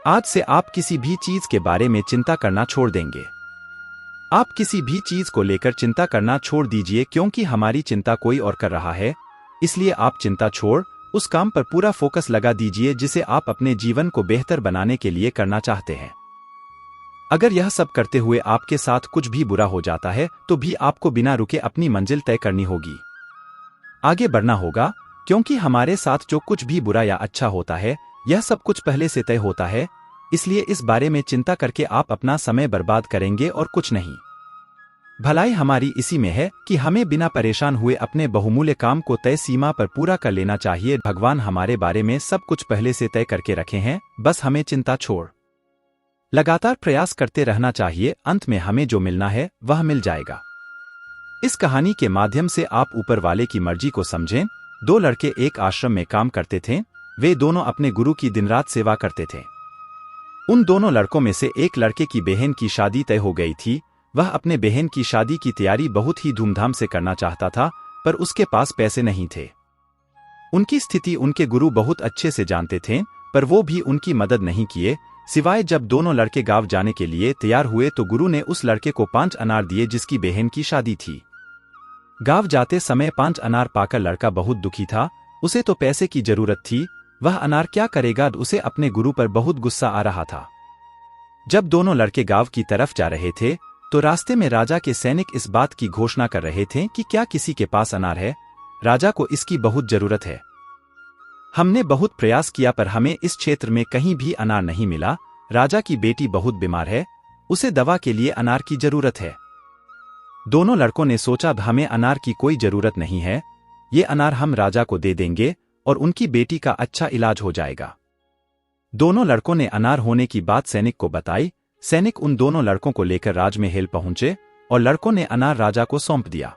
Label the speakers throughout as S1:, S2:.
S1: आज से आप किसी भी चीज के बारे में चिंता करना छोड़ देंगे। आप किसी भी चीज को लेकर चिंता करना छोड़ दीजिए, क्योंकि हमारी चिंता कोई और कर रहा है। इसलिए आप चिंता छोड़ उस काम पर पूरा फोकस लगा दीजिए जिसे आप अपने जीवन को बेहतर बनाने के लिए करना चाहते हैं। अगर यह सब करते हुए आपके साथ कुछ भी बुरा हो जाता है तो भी आपको बिना रुके अपनी मंजिल तय करनी होगी, आगे बढ़ना होगा, क्योंकि हमारे साथ जो कुछ भी बुरा या अच्छा होता है यह सब कुछ पहले से तय होता है। इसलिए इस बारे में चिंता करके आप अपना समय बर्बाद करेंगे और कुछ नहीं। भलाई हमारी इसी में है कि हमें बिना परेशान हुए अपने बहुमूल्य काम को तय सीमा पर पूरा कर लेना चाहिए। भगवान हमारे बारे में सब कुछ पहले से तय करके रखे हैं, बस हमें चिंता छोड़ लगातार प्रयास करते रहना चाहिए। अंत में हमें जो मिलना है वह मिल जाएगा। इस कहानी के माध्यम से आप ऊपर वाले की मर्जी को समझें। दो लड़के एक आश्रम में काम करते थे। वे दोनों अपने गुरु की दिन रात सेवा करते थे। उन दोनों लड़कों में से एक लड़के की बहन की शादी तय हो गई थी। वह अपने बहन की शादी की तैयारी बहुत ही धूमधाम से करना चाहता था, पर उसके पास पैसे नहीं थे। उनकी स्थिति उनके गुरु बहुत अच्छे से जानते थे, पर वो भी उनकी मदद नहीं किए। सिवाय जब दोनों लड़के गांव जाने के लिए तैयार हुए तो गुरु ने उस लड़के को 5 अनार दिए जिसकी बहन की शादी थी। गांव जाते समय 5 अनार पाकर लड़का बहुत दुखी था। उसे तो पैसे की जरूरत थी, वह अनार क्या करेगा। उसे अपने गुरु पर बहुत गुस्सा आ रहा था। जब दोनों लड़के गांव की तरफ जा रहे थे तो रास्ते में राजा के सैनिक इस बात की घोषणा कर रहे थे कि क्या किसी के पास अनार है, राजा को इसकी बहुत जरूरत है। हमने बहुत प्रयास किया पर हमें इस क्षेत्र में कहीं भी अनार नहीं मिला। राजा की बेटी बहुत बीमार है, उसे दवा के लिए अनार की जरूरत है। दोनों लड़कों ने सोचा हमें अनार की कोई जरूरत नहीं है, ये अनार हम राजा को दे देंगे और उनकी बेटी का अच्छा इलाज हो जाएगा। दोनों लड़कों ने अनार होने की बात सैनिक को बताई। सैनिक उन दोनों लड़कों को लेकर राजमहल पहुंचे और लड़कों ने अनार राजा को सौंप दिया।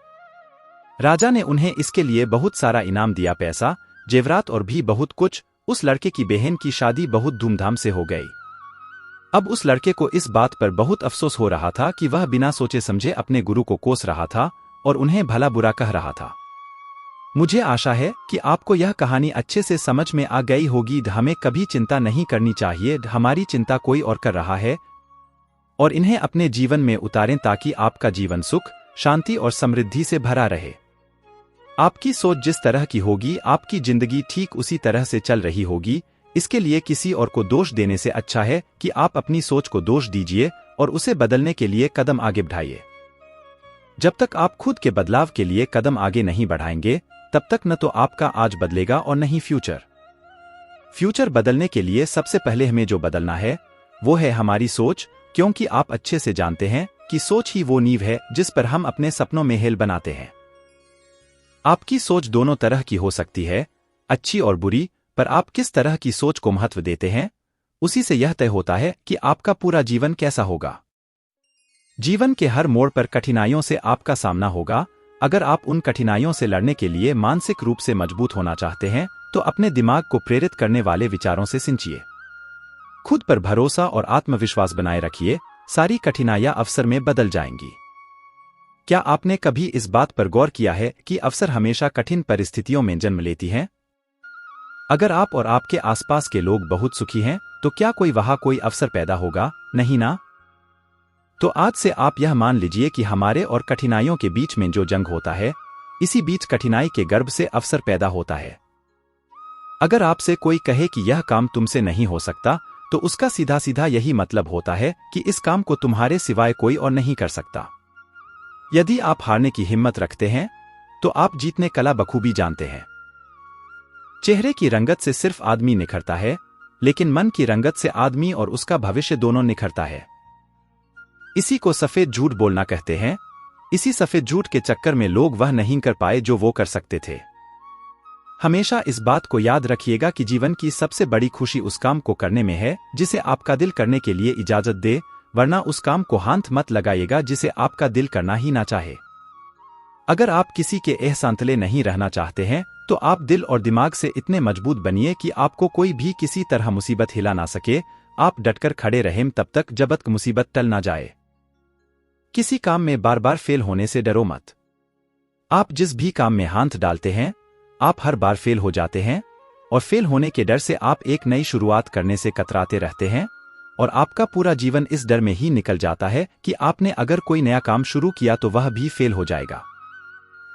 S1: राजा ने उन्हें इसके लिए बहुत सारा इनाम दिया, पैसा, जेवरात और भी बहुत कुछ। उस लड़के की बहन की शादी बहुत धूमधाम से हो गई। अब उस लड़के को इस बात पर बहुत अफसोस हो रहा था कि वह बिना सोचे समझे अपने गुरु को कोस रहा था और उन्हें भला बुरा कह रहा था। मुझे आशा है कि आपको यह कहानी अच्छे से समझ में आ गई होगी। हमें कभी चिंता नहीं करनी चाहिए, हमारी चिंता कोई और कर रहा है, और इन्हें अपने जीवन में उतारें ताकि आपका जीवन सुख, शांति और समृद्धि से भरा रहे। आपकी सोच जिस तरह की होगी आपकी जिंदगी ठीक उसी तरह से चल रही होगी। इसके लिए किसी और को दोष देने से अच्छा है कि आप अपनी सोच को दोष दीजिए और उसे बदलने के लिए कदम आगे बढ़ाइए। जब तक आप खुद के बदलाव के लिए कदम आगे नहीं बढ़ाएंगे तब तक न तो आपका आज बदलेगा और न ही फ्यूचर बदलने के लिए सबसे पहले हमें जो बदलना है वो है हमारी सोच, क्योंकि आप अच्छे से जानते हैं कि सोच ही वो नींव है जिस पर हम अपने सपनों में हेल बनाते हैं। आपकी सोच दोनों तरह की हो सकती है, अच्छी और बुरी, पर आप किस तरह की सोच को महत्व देते हैं उसी से यह तय होता है कि आपका पूरा जीवन कैसा होगा। जीवन के हर मोड़ पर कठिनाइयों से आपका सामना होगा। अगर आप उन कठिनाइयों से लड़ने के लिए मानसिक रूप से मजबूत होना चाहते हैं तो अपने दिमाग को प्रेरित करने वाले विचारों से सिंचिए। खुद पर भरोसा और आत्मविश्वास बनाए रखिए, सारी कठिनाइयां अवसर में बदल जाएंगी। क्या आपने कभी इस बात पर गौर किया है कि अवसर हमेशा कठिन परिस्थितियों में जन्म लेती हैं? अगर आप और आपके आसपास के लोग बहुत सुखी हैं तो क्या वहां कोई अवसर पैदा होगा? नहीं ना। तो आज से आप यह मान लीजिए कि हमारे और कठिनाइयों के बीच में जो जंग होता है, इसी बीच कठिनाई के गर्भ से अवसर पैदा होता है। अगर आपसे कोई कहे कि यह काम तुमसे नहीं हो सकता तो उसका सीधा सीधा यही मतलब होता है कि इस काम को तुम्हारे सिवाय कोई और नहीं कर सकता। यदि आप हारने की हिम्मत रखते हैं तो आप जीतने कला बखूबी जानते हैं। चेहरे की रंगत से सिर्फ आदमी निखरता है, लेकिन मन की रंगत से आदमी और उसका भविष्य दोनों निखरता है। इसी को सफेद झूठ बोलना कहते हैं। इसी सफेद झूठ के चक्कर में लोग वह नहीं कर पाए जो वो कर सकते थे। हमेशा इस बात को याद रखिएगा कि जीवन की सबसे बड़ी खुशी उस काम को करने में है जिसे आपका दिल करने के लिए इजाजत दे, वरना उस काम को हाथ मत लगाइएगा जिसे आपका दिल करना ही ना चाहे। अगर आप किसी के एहसांतले नहीं रहना चाहते हैं तो आप दिल और दिमाग से इतने मजबूत बनिए कि आपको कोई भी किसी तरह मुसीबत हिला ना सके। आप डटकर खड़े रहें तब तक जब तक मुसीबत टल ना जाए। किसी काम में बार बार फेल होने से डरो मत। आप जिस भी काम में हाथ डालते हैं आप हर बार फेल हो जाते हैं और फेल होने के डर से आप एक नई शुरुआत करने से कतराते रहते हैं। और आपका पूरा जीवन इस डर में ही निकल जाता है कि आपने अगर कोई नया काम शुरू किया तो वह भी फेल हो जाएगा।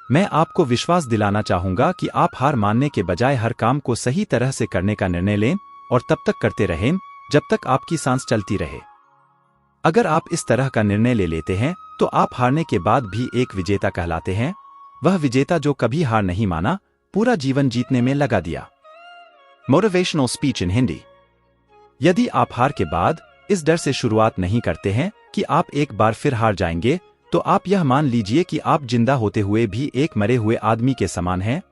S1: मैं आपको विश्वास दिलाना चाहूंगा कि आप हार मानने के बजाय हर काम को सही तरह से करने का निर्णय लें और तब तक करते रहें जब तक आपकी सांस चलती रहे। अगर आप इस तरह का निर्णय ले लेते हैं तो आप हारने के बाद भी एक विजेता कहलाते हैं, वह विजेता जो कभी हार नहीं माना, पूरा जीवन जीतने में लगा दिया। Motivational speech in Hindi. यदि आप हार के बाद इस डर से शुरुआत नहीं करते हैं कि आप एक बार फिर हार जाएंगे, तो आप यह मान लीजिए कि आप जिंदा होते हुए भी एक मरे हुए आदमी के समान हैं,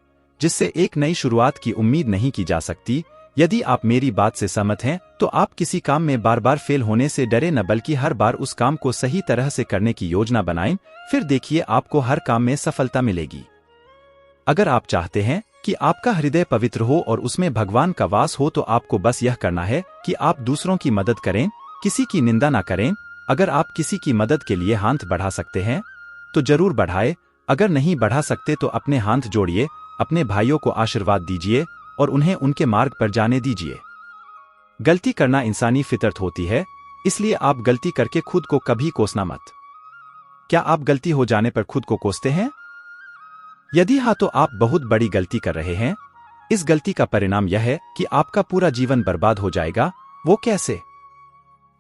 S1: जिससे एक नई शुरुआत की उम्मीद नहीं की जा सकती। यदि आप मेरी बात से सहमत हैं, तो आप किसी काम में बार बार फेल होने से डरे न, बल्कि हर बार उस काम को सही तरह से करने की योजना बनाएं, फिर देखिए आपको हर काम में सफलता मिलेगी। अगर आप चाहते हैं कि आपका हृदय पवित्र हो और उसमें भगवान का वास हो, तो आपको बस यह करना है कि आप दूसरों की मदद करें, किसी की निंदा ना करें। अगर आप किसी की मदद के लिए हाथ बढ़ा सकते हैं तो जरूर बढ़ाएं, अगर नहीं बढ़ा सकते तो अपने हाथ जोड़िए, अपने भाइयों को आशीर्वाद दीजिए और उन्हें उनके मार्ग पर जाने दीजिए। गलती करना इंसानी फितरत होती है, इसलिए आप गलती करके खुद को कभी कोसना मत। क्या आप गलती हो जाने पर खुद को कोसते हैं? यदि हाँ, तो आप बहुत बड़ी गलती कर रहे हैं। इस गलती का परिणाम यह है कि आपका पूरा जीवन बर्बाद हो जाएगा। वो कैसे?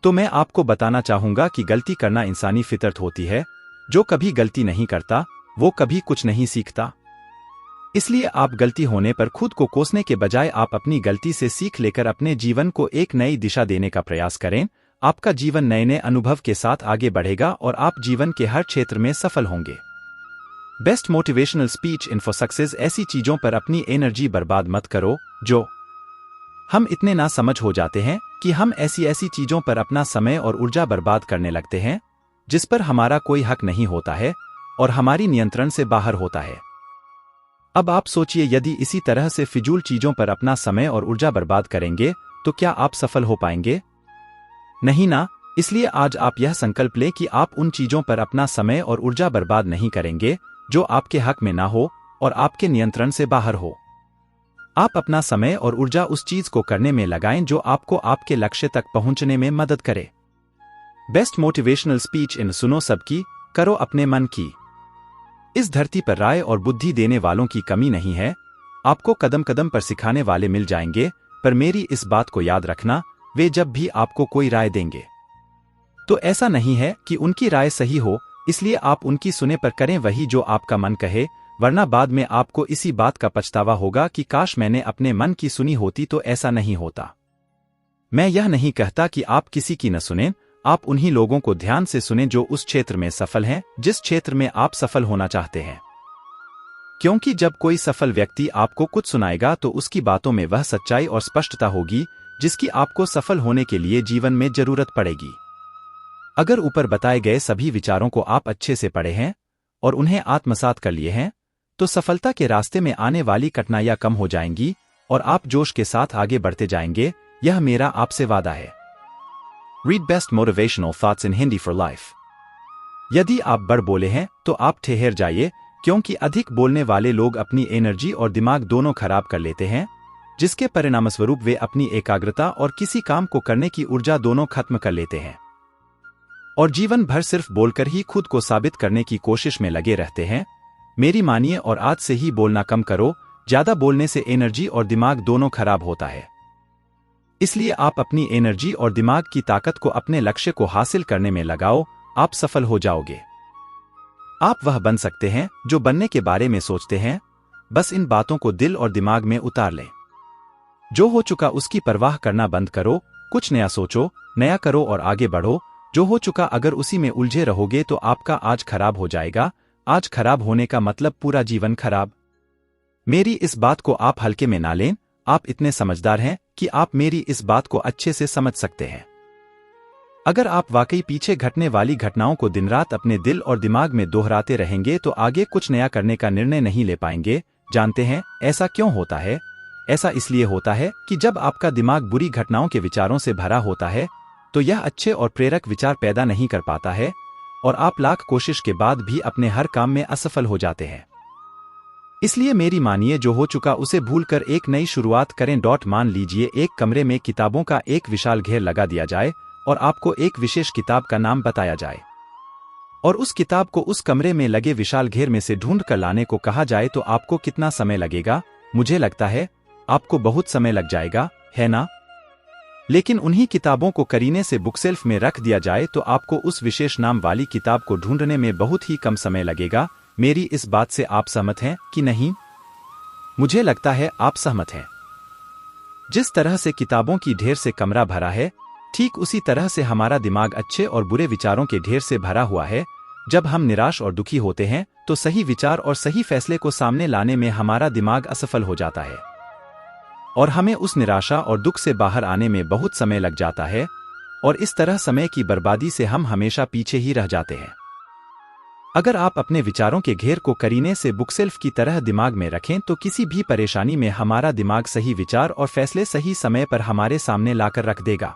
S1: तो मैं आपको बताना चाहूंगा कि गलती करना इंसानी फितरत होती है। जो कभी गलती नहीं करता वो कभी कुछ नहीं सीखता। इसलिए आप गलती होने पर खुद को कोसने के बजाय आप अपनी गलती से सीख लेकर अपने जीवन को एक नई दिशा देने का प्रयास करें। आपका जीवन नए नए अनुभव के साथ आगे बढ़ेगा और आप जीवन के हर क्षेत्र में सफल होंगे। Best motivational speech in for success. ऐसी चीजों पर अपनी एनर्जी बर्बाद मत करो जो हम इतने ना समझ हो जाते हैं कि हम ऐसी चीजों पर अपना समय और ऊर्जा बर्बाद करने लगते हैं जिस पर हमारा कोई हक नहीं होता है और हमारी नियंत्रण से बाहर होता है। अब आप सोचिए, यदि इसी तरह से फिजूल चीजों पर अपना समय और ऊर्जा बर्बाद करेंगे तो क्या आप सफल हो पाएंगे? नहीं ना। इसलिए आज आप यह संकल्प लें कि आप उन चीजों पर अपना समय और ऊर्जा बर्बाद नहीं करेंगे जो आपके हक में ना हो और आपके नियंत्रण से बाहर हो। आप अपना समय और ऊर्जा उस चीज को करने में लगाएं जो आपको आपके लक्ष्य तक पहुंचने में मदद करे। बेस्ट मोटिवेशनल स्पीच इन सुनो सबकी, करो अपने मन की। इस धरती पर राय और बुद्धि देने वालों की कमी नहीं है। आपको कदम कदम पर सिखाने वाले मिल जाएंगे, पर मेरी इस बात को याद रखना, वे जब भी आपको कोई राय देंगे तो ऐसा नहीं है कि उनकी राय सही हो, इसलिए आप उनकी सुने पर करें वही जो आपका मन कहे, वरना बाद में आपको इसी बात का पछतावा होगा कि काश मैंने अपने मन की सुनी होती। तो ऐसा नहीं होता। मैं यह नहीं कहता कि आप किसी की न सुनें, आप उन्हीं लोगों को ध्यान से सुनें जो उस क्षेत्र में सफल हैं जिस क्षेत्र में आप सफल होना चाहते हैं। क्योंकि जब कोई सफल व्यक्ति आपको कुछ सुनाएगा तो उसकी बातों में वह सच्चाई और स्पष्टता होगी जिसकी आपको सफल होने के लिए जीवन में जरूरत पड़ेगी। अगर ऊपर बताए गए सभी विचारों को आप अच्छे से पढ़े हैं और उन्हें आत्मसात कर लिए हैं, तो सफलता के रास्ते में आने वाली कठिनाइयां कम हो जाएंगी और आप जोश के साथ आगे बढ़ते जाएंगे। यह मेरा आपसे वादा है। Read best motivational thoughts in Hindi for life. यदि आप बढ़ बोले हैं तो आप ठहर जाइए, क्योंकि अधिक बोलने वाले लोग अपनी एनर्जी और दिमाग दोनों खराब कर लेते हैं, जिसके परिणामस्वरूप वे अपनी एकाग्रता और किसी काम को करने की ऊर्जा दोनों खत्म कर लेते हैं और जीवन भर सिर्फ बोलकर ही खुद को साबित करने की कोशिश में लगे रहते हैं। मेरी मानिए और आज से ही बोलना कम करो। ज्यादा बोलने से एनर्जी और दिमाग दोनों खराब होता है। इसलिए आप अपनी एनर्जी और दिमाग की ताकत को अपने लक्ष्य को हासिल करने में लगाओ। आप सफल हो जाओगे। आप वह बन सकते हैं जो बनने के बारे में सोचते हैं। बस इन बातों को दिल और दिमाग में उतार लें। जो हो चुका उसकी परवाह करना बंद करो। कुछ नया सोचो, नया करो और आगे बढ़ो। जो हो चुका अगर उसी में उलझे रहोगे तो आपका आज खराब हो जाएगा। आज खराब होने का मतलब पूरा जीवन खराब। मेरी इस बात को आप हल्के में ना लें। आप इतने समझदार हैं कि आप मेरी इस बात को अच्छे से समझ सकते हैं। अगर आप वाकई पीछे घटने वाली घटनाओं को दिन रात अपने दिल और दिमाग में दोहराते रहेंगे तो आगे कुछ नया करने का निर्णय नहीं ले पाएंगे। जानते हैं ऐसा क्यों होता है? ऐसा इसलिए होता है कि जब आपका दिमाग बुरी घटनाओं के विचारों से भरा होता है तो यह अच्छे और प्रेरक विचार पैदा नहीं कर पाता है और आप लाख कोशिश के बाद भी अपने हर काम में असफल हो जाते हैं। इसलिए मेरी मानिए, जो हो चुका उसे भूलकर एक नई शुरुआत करें। मान लीजिए एक कमरे में किताबों का एक विशाल घेर लगा दिया जाए और आपको एक विशेष किताब का नाम बताया जाए और उस किताब को उस कमरे में लगे विशाल घेर में से ढूंढ कर लाने को कहा जाए तो आपको कितना समय लगेगा? मुझे लगता है आपको बहुत समय लग जाएगा, है ना? लेकिन उन्हीं किताबों को करीने से बुकशेल्फ में रख दिया जाए तो आपको उस विशेष नाम वाली किताब को ढूंढने में बहुत ही कम समय लगेगा। मेरी इस बात से आप सहमत हैं कि नहीं? मुझे लगता है आप सहमत हैं। जिस तरह से किताबों की ढेर से कमरा भरा है, ठीक उसी तरह से हमारा दिमाग अच्छे और बुरे विचारों के ढेर से भरा हुआ है। जब हम निराश और दुखी होते हैं तो सही विचार और सही फैसले को सामने लाने में हमारा दिमाग असफल हो जाता है और हमें उस निराशा और दुख से बाहर आने में बहुत समय लग जाता है और इस तरह समय की बर्बादी से हम हमेशा पीछे ही रह जाते हैं। अगर आप अपने विचारों के घेर को करीने से बुकशेल्फ की तरह दिमाग में रखें तो किसी भी परेशानी में हमारा दिमाग सही विचार और फैसले सही समय पर हमारे सामने लाकर रख देगा।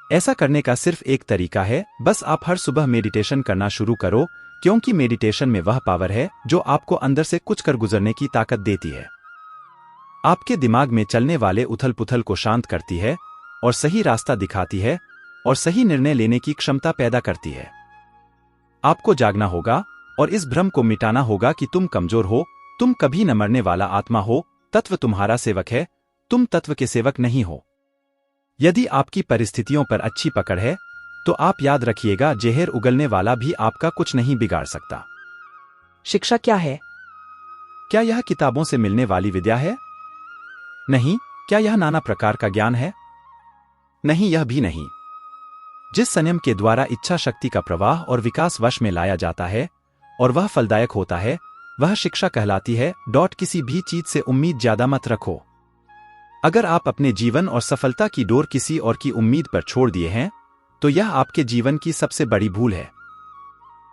S1: ऐसा करने का सिर्फ एक तरीका है, बस आप हर सुबह मेडिटेशन करना शुरू करो, क्योंकि मेडिटेशन में वह पावर है जो आपको अंदर से कुछ कर गुजरने की ताकत देती है, आपके दिमाग में चलने वाले उथल पुथल को शांत करती है और सही रास्ता दिखाती है और सही निर्णय लेने की क्षमता पैदा करती है। आपको जागना होगा और इस भ्रम को मिटाना होगा कि तुम कमजोर हो, तुम कभी न मरने वाला आत्मा हो, तत्व तुम्हारा सेवक है, तुम तत्व के सेवक नहीं हो। यदि आपकी परिस्थितियों पर अच्छी पकड़ है तो आप याद रखिएगा, जहर उगलने वाला भी आपका कुछ नहीं बिगाड़ सकता।
S2: शिक्षा क्या है?
S1: क्या यह किताबों से मिलने वाली विद्या है? नहीं। क्या यह नाना प्रकार का ज्ञान है? नहीं, यह भी नहीं। जिस संयम के द्वारा इच्छा शक्ति का प्रवाह और विकास वश में लाया जाता है और वह फलदायक होता है, वह शिक्षा कहलाती है। किसी भी चीज से उम्मीद ज्यादा मत रखो। अगर आप अपने जीवन और सफलता की डोर किसी और की उम्मीद पर छोड़ दिए हैं तो यह आपके जीवन की सबसे बड़ी भूल है।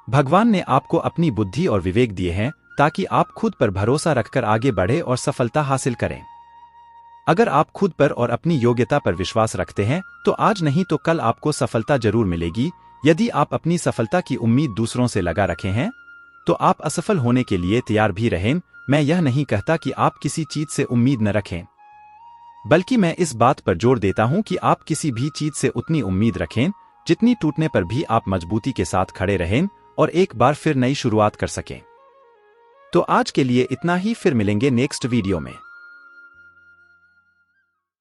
S1: भगवान ने आपको अपनी बुद्धि और विवेक दिए हैं ताकि आप खुद पर भरोसा रखकर आगे बढ़े और सफलता हासिल करें। अगर आप खुद पर और अपनी योग्यता पर विश्वास रखते हैं तो आज नहीं तो कल आपको सफलता जरूर मिलेगी। यदि आप अपनी सफलता की उम्मीद दूसरों से लगा रखे हैं तो आप असफल होने के लिए तैयार भी रहें। मैं यह नहीं कहता कि आप किसी चीज से उम्मीद न रखें, बल्कि मैं इस बात पर जोर देता हूं कि आप किसी भी चीज से उतनी उम्मीद रखें जितनी टूटने पर भी आप मजबूती के साथ खड़े रहें और एक बार फिर नई शुरुआत कर सकें। तो आज के लिए इतना ही, फिर मिलेंगे नेक्स्ट वीडियो में।